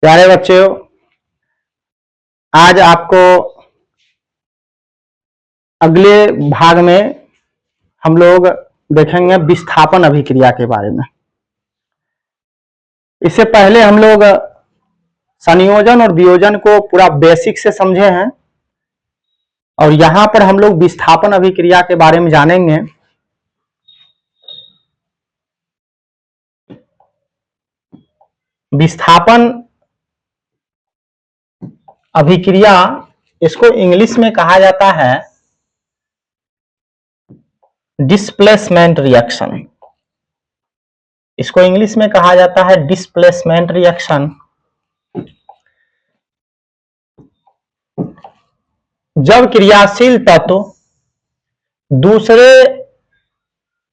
प्यारे बच्चों, आज आपको अगले भाग में हम लोग देखेंगे विस्थापन अभिक्रिया के बारे में। इससे पहले हम लोग संयोजन और वियोजन को पूरा बेसिक से समझे हैं और यहां पर हम लोग विस्थापन अभिक्रिया के बारे में जानेंगे। विस्थापन अभिक्रिया, इसको इंग्लिश में कहा जाता है डिस्प्लेसमेंट रिएक्शन। इसको इंग्लिश में कहा जाता है डिस्प्लेसमेंट रिएक्शन। जब क्रियाशील तत्व दूसरे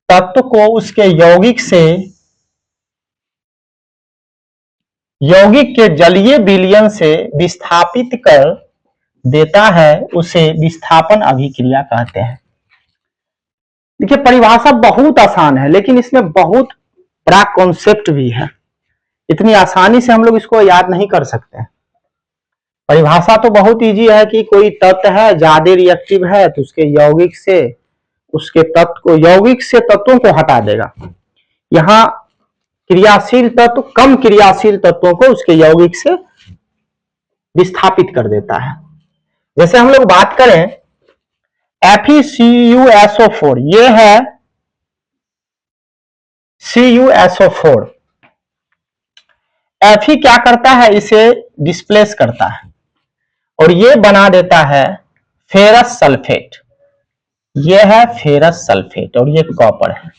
तत्व को उसके यौगिक के जलीय विलयन से विस्थापित कर देता है, उसे विस्थापन अभिक्रिया कहते हैं। देखिए, परिभाषा बहुत आसान है लेकिन इसमें बहुत बड़ा कॉन्सेप्ट भी है। इतनी आसानी से हम लोग इसको याद नहीं कर सकते। परिभाषा तो बहुत इजी है कि कोई तत्व है, ज्यादा रिएक्टिव है तो उसके यौगिक से उसके तत्व को यौगिक से तत्वों को हटा देगा। यहाँ क्रियाशील तत्व कम क्रियाशील तत्वों को उसके यौगिक से विस्थापित कर देता है। जैसे हम लोग बात करें FeCuSO4, ये है CuSO4। Fe क्या करता है, इसे डिस्प्लेस करता है और ये बना देता है फेरस सल्फेट। ये है फेरस सल्फेट और ये कॉपर है।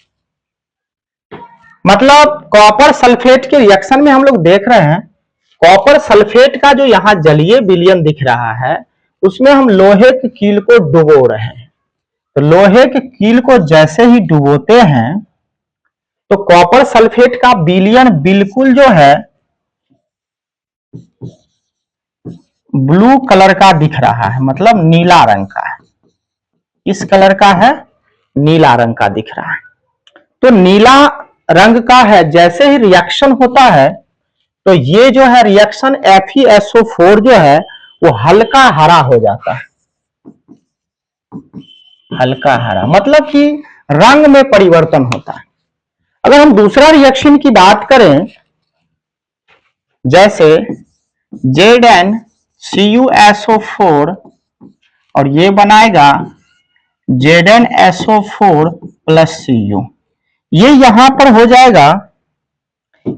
मतलब कॉपर सल्फेट के रिएक्शन में हम लोग देख रहे हैं कॉपर सल्फेट का जो यहां जलीय विलयन दिख रहा है उसमें हम लोहे की कील को डुबो रहे हैं। तो लोहे के कील को जैसे ही डुबोते हैं तो कॉपर सल्फेट का विलयन बिल्कुल जो है ब्लू कलर का दिख रहा है, मतलब नीला रंग का है। इस कलर का है, नीला रंग का दिख रहा है। तो नीला रंग का है, जैसे ही रिएक्शन होता है तो ये जो है रिएक्शन FeSO4 जो है वो हल्का हरा हो जाता है। हल्का हरा मतलब कि रंग में परिवर्तन होता है। अगर हम दूसरा रिएक्शन की बात करें, जैसे ZnCuSO4 और ये बनाएगा ZnSO4 प्लस Cu, ये यहां पर हो जाएगा।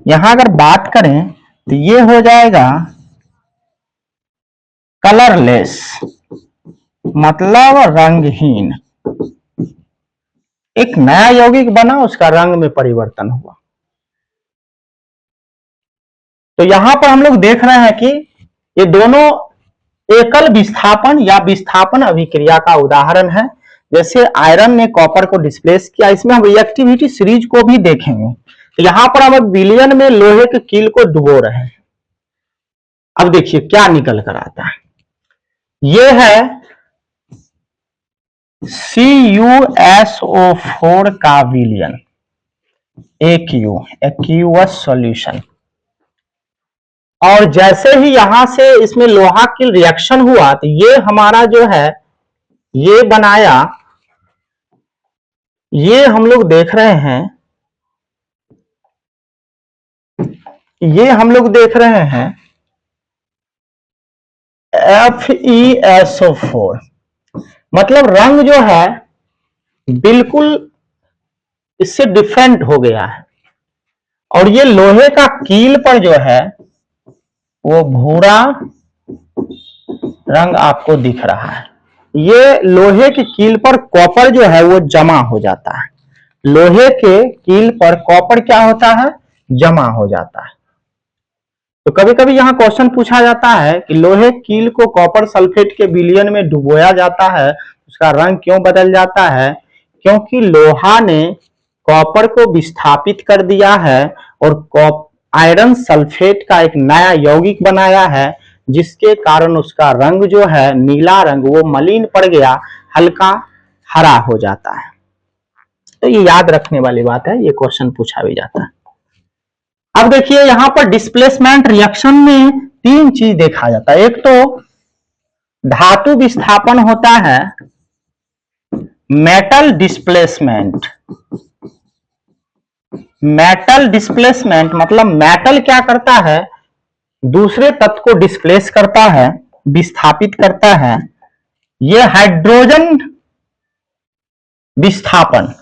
यहां अगर बात करें तो ये हो जाएगा कलरलेस, मतलब रंगहीन। एक नया यौगिक बना, उसका रंग में परिवर्तन हुआ। तो यहां पर हम लोग देख रहे हैं कि ये दोनों एकल विस्थापन या विस्थापन अभिक्रिया का उदाहरण है। जैसे आयरन ने कॉपर को डिस्प्लेस किया, इसमें हम रिएक्टिविटी सीरीज को भी देखेंगे। तो यहां पर हम विलयन में लोहे के कील को डुबो रहे हैं। अब देखिए क्या निकल कर आता है। ये है CuSO4 का विलयन, एक्यूअस सॉल्यूशन। और जैसे ही यहां से इसमें लोहा की रिएक्शन हुआ तो ये हमारा जो है ये बनाया, ये हम लोग देख रहे हैं, ये हम लोग देख रहे हैं FeSO4। मतलब रंग जो है बिल्कुल इससे डिफरेंट हो गया है। और ये लोहे का कील पर जो है वो भूरा रंग आपको दिख रहा है। ये लोहे की कील पर कॉपर जो है वो जमा हो जाता है। लोहे के कील पर कॉपर क्या होता है, जमा हो जाता है। तो कभी कभी यहां क्वेश्चन पूछा जाता है कि लोहे कील को कॉपर सल्फेट के विलयन में डुबोया जाता है, उसका रंग क्यों बदल जाता है? क्योंकि लोहा ने कॉपर को विस्थापित कर दिया है और आयरन सल्फेट का एक नया यौगिक बनाया है, जिसके कारण उसका रंग जो है नीला रंग वो मलिन पड़ गया, हल्का हरा हो जाता है। तो ये याद रखने वाली बात है, ये क्वेश्चन पूछा भी जाता है। अब देखिए यहां पर डिस्प्लेसमेंट रिएक्शन में तीन चीज देखा जाता है। एक तो धातु विस्थापन होता है, मेटल डिस्प्लेसमेंट। मेटल डिस्प्लेसमेंट मतलब मेटल क्या करता है, दूसरे तत्व को डिस्प्लेस करता है, विस्थापित करता है। ये हाइड्रोजन विस्थापन,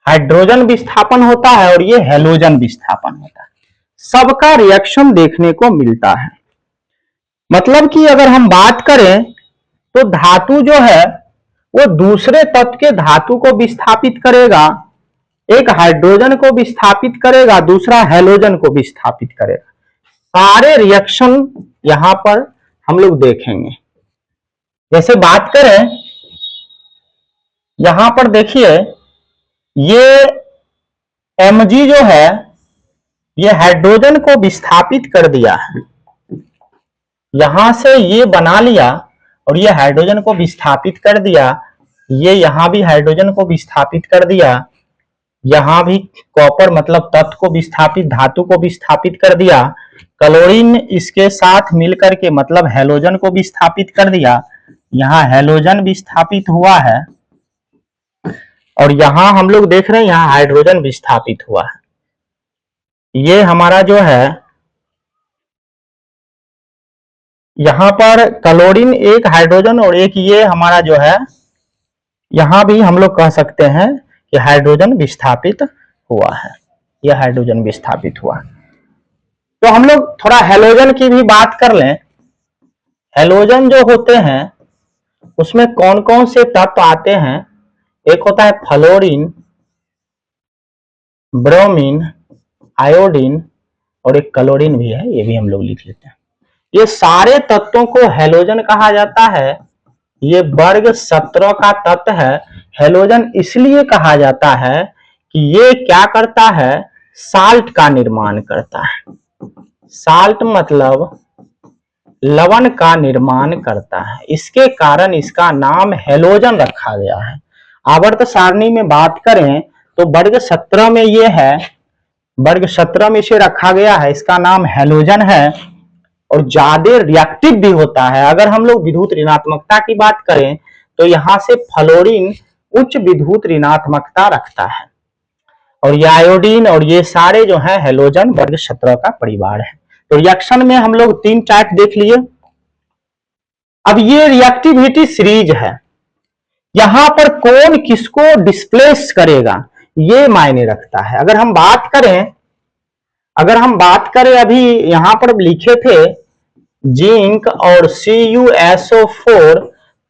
हाइड्रोजन विस्थापन होता है और ये हैलोजन विस्थापन होता है। सबका रिएक्शन देखने को मिलता है। मतलब कि अगर हम बात करें तो धातु जो है वो दूसरे तत्व के धातु को विस्थापित करेगा, एक हाइड्रोजन को विस्थापित करेगा, दूसरा हैलोजन को विस्थापित करेगा। सारे रिएक्शन यहां पर हम लोग देखेंगे। जैसे बात करें यहां पर देखिए ये Mg जो है ये हाइड्रोजन को विस्थापित कर दिया है, यहां से ये बना लिया और ये हाइड्रोजन को विस्थापित कर दिया, ये यहां भी हाइड्रोजन को विस्थापित कर दिया, यहां भी कॉपर मतलब तत्व को विस्थापित, धातु को विस्थापित कर दिया। क्लोरीन इसके साथ मिलकर के मतलब हैलोजन को विस्थापित कर दिया, यहां हैलोजन विस्थापित हुआ है और यहां हम लोग देख रहे हैं यहां हाइड्रोजन विस्थापित हुआ है। ये हमारा जो है यहां पर क्लोरीन एक हाइड्रोजन और एक ये हमारा जो है यहां भी हम लोग कह सकते हैं कि हाइड्रोजन विस्थापित हुआ है, यह हाइड्रोजन विस्थापित हुआ। तो हम लोग थोड़ा हैलोजन की भी बात कर लें। हैलोजन जो होते हैं उसमें कौन कौन से तत्व आते हैं, एक होता है फ्लोरीन, ब्रोमीन, आयोडीन और एक क्लोरीन भी है, ये भी हम लोग लिख लेते हैं। ये सारे तत्वों को हैलोजन कहा जाता है। ये वर्ग 17 का तत्व है। हैलोजन इसलिए कहा जाता है कि ये क्या करता है, साल्ट का निर्माण करता है। साल्ट मतलब लवण का निर्माण करता है, इसके कारण इसका नाम हैलोजन रखा गया है। आवर्त सारणी में बात करें तो वर्ग 17 में ये है, वर्ग 17 में इसे रखा गया है, इसका नाम हैलोजन है और ज्यादा रिएक्टिव भी होता है। अगर हम लोग विद्युत ऋणात्मकता की बात करें तो यहां से फ्लोरीन उच्च विद्युत ऋणात्मकता रखता है और ये आयोडीन और ये सारे जो है हैलोजन वर्ग 17 का परिवार है। तो रिएक्शन में हम लोग तीन टाइप देख लिए। अब ये रिएक्टिविटी सीरीज है, यहां पर कौन किसको डिस्प्लेस करेगा ये मायने रखता है। अगर हम बात करें अभी यहां पर लिखे थे जिंक और CuSO4,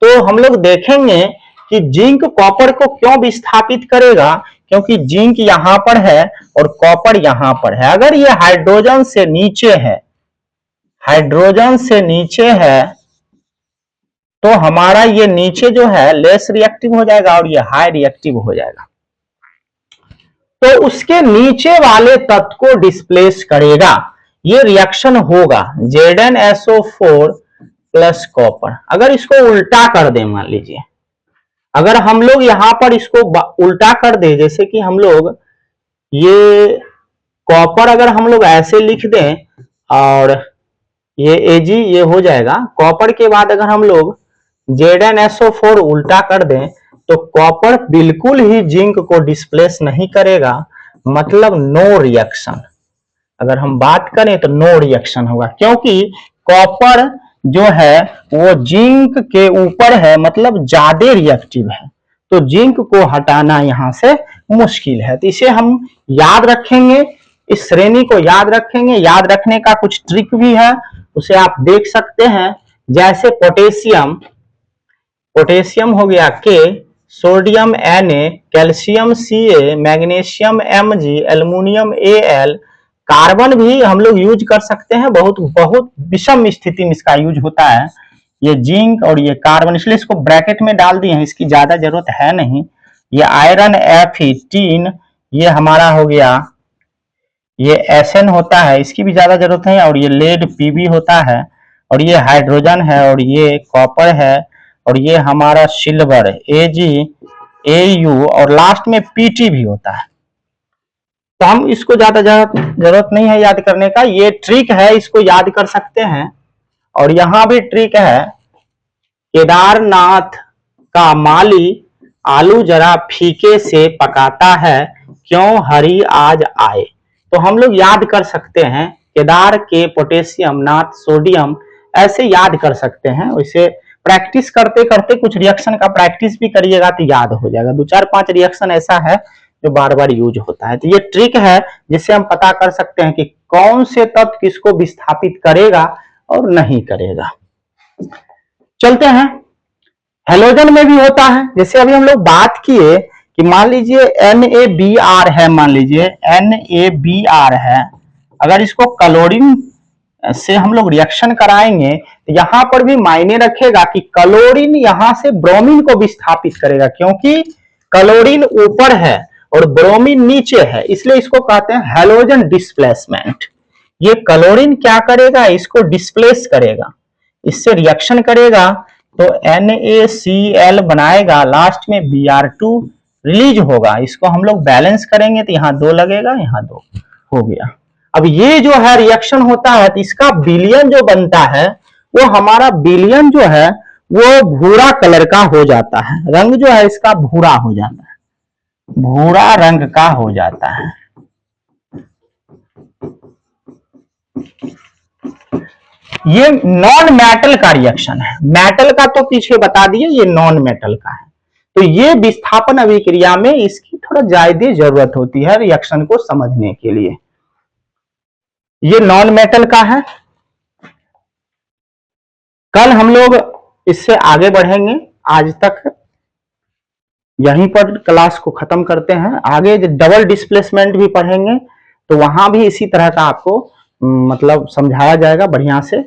तो हम लोग देखेंगे कि जिंक कॉपर को क्यों विस्थापित करेगा, क्योंकि जिंक यहां पर है और कॉपर यहां पर है। अगर ये हाइड्रोजन से नीचे है तो हमारा ये नीचे जो है लेस रिएक्टिव हो जाएगा और ये हाई रिएक्टिव हो जाएगा, तो उसके नीचे वाले तत्व को डिस्प्लेस करेगा। ये रिएक्शन होगा ZnSO4 प्लस कॉपर। अगर इसको उल्टा कर दे, मान लीजिए अगर हम लोग यहां पर इसको उल्टा कर दे, जैसे कि हम लोग ये कॉपर अगर हम लोग ऐसे लिख दें और ये Ag ये हो जाएगा, कॉपर के बाद अगर हम लोग ZnSO4 उल्टा कर दें तो कॉपर बिल्कुल ही जिंक को डिस्प्लेस नहीं करेगा, मतलब नो रिएक्शन। अगर हम बात करें तो नो रिएक्शन होगा, क्योंकि कॉपर जो है वो जिंक के ऊपर है, मतलब ज्यादा रिएक्टिव है, तो जिंक को हटाना यहां से मुश्किल है। तो इसे हम याद रखेंगे, इस श्रेणी को याद रखेंगे। याद रखने का कुछ ट्रिक भी है, उसे आप देख सकते हैं। जैसे पोटेशियम हो गया K, sodium Na, calcium Ca, magnesium Mg, aluminium Al, carbon भी हम लोग यूज कर सकते हैं, बहुत विषम स्थिति में इसका यूज होता है। ये जिंक और ये कार्बन, इसलिए इसको ब्रैकेट में डाल दिए हैं, इसकी ज्यादा जरूरत है नहीं। ये आयरन Fe, टीन ये हमारा हो गया, ये Sn होता है, इसकी भी ज्यादा जरूरत है। और ये लेड Pb होता है और ये हाइड्रोजन है और ये कॉपर है और ये हमारा सिल्वर Ag, Au और लास्ट में Pt भी होता है। तो हम इसको ज्यादा जरूरत नहीं है याद करने का, ये ट्रिक है, इसको याद कर सकते हैं। और यहां भी ट्रिक है, केदारनाथ का माली आलू जरा फीके से पकाता है, क्यों हरि आज आए। तो हम लोग याद कर सकते हैं, केदार के पोटेशियम, नाथ सोडियम, ऐसे याद कर सकते हैं। वैसे प्रैक्टिस करते करते कुछ रिएक्शन का प्रैक्टिस भी करिएगा तो याद हो जाएगा। 2-4-5 रिएक्शन ऐसा है जो बार बार यूज होता है। तो ये ट्रिक है जिससे हम पता कर सकते हैं कि कौन से तत्व किसको विस्थापित करेगा और नहीं करेगा। चलते हैं, हेलोजन में भी होता है। जैसे अभी हम लोग बात किए कि मान लीजिए NaBr है, मान लीजिए NaBr है, अगर इसको क्लोरीन से हम लोग रिएक्शन कराएंगे तो यहां पर भी मायने रखेगा कि क्लोरीन यहां से ब्रोमीन को विस्थापित करेगा, क्योंकि क्लोरीन ऊपर है और ब्रोमीन नीचे है, इसलिए इसको कहते हैं हेलोजन डिस्प्लेसमेंट। ये क्लोरीन क्या करेगा, इसको डिस्प्लेस करेगा, इससे रिएक्शन करेगा तो NaCl बनाएगा, लास्ट में Br2 रिलीज होगा। इसको हम लोग बैलेंस करेंगे तो यहाँ 2 लगेगा, यहाँ 2 हो गया। अब ये जो है रिएक्शन होता है तो इसका विलयन जो बनता है, वो हमारा विलयन जो है वो भूरा कलर का हो जाता है, रंग जो है इसका भूरा हो जाता है, भूरा रंग का हो जाता है। ये नॉन मेटल का रिएक्शन है, मेटल का तो पीछे बता दिए, ये नॉन मेटल का है। तो ये विस्थापन अभिक्रिया में इसकी थोड़ा ज्यादा जरूरत होती है रिएक्शन को समझने के लिए। ये नॉन मेटल का है। कल हम लोग इससे आगे बढ़ेंगे, आज तक यहीं पर क्लास को खत्म करते हैं। आगे डबल डिस्प्लेसमेंट भी पढ़ेंगे, तो वहां भी इसी तरह का आपको मतलब समझाया जाएगा बढ़िया से।